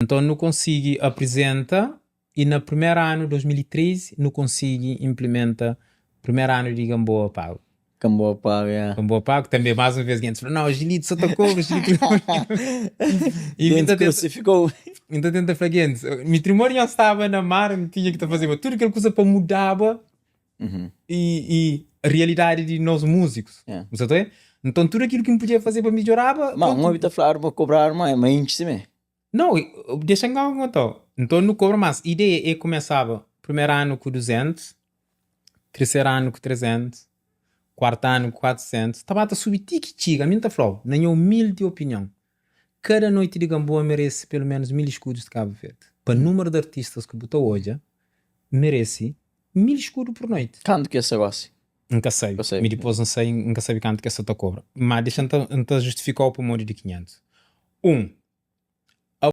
Então não consegui apresenta e na primeira ano, 2013, não consegui implementa primeiro ano de Gamboa Pago. Gamboa Pago, yeah. Gamboa Pago também mais uma vez gente falou, não, Gilito só tocou, Gilito e Gente ficou. ainda tenta flaguente. Me trimório estava na mar, tinha que fazer tudo aquela coisa para mudava e a realidade de nós músicos. Yeah. Você tá? Então tudo aquilo que me podia fazer para melhorar, Mas uma habita falar para cobrar mais índice mesmo. não, deixa eu então não cobra mais. A ideia é começava primeiro ano com 200, terceiro ano com 300, quarto ano com 400. Estava a subir tique-tique. A minha falou, não 1000 de opinião. Cada noite de Gamboa merece pelo menos 1000 escudos de Cabo Verde. Para o número de artistas que botou hoje, merece 1000 escudos por noite. Quanto que é esse negócio? Nunca sei. Me depois não sei, nunca sei quanto que essa tua cobra. Mas deixa eu justificar o pomor de 500.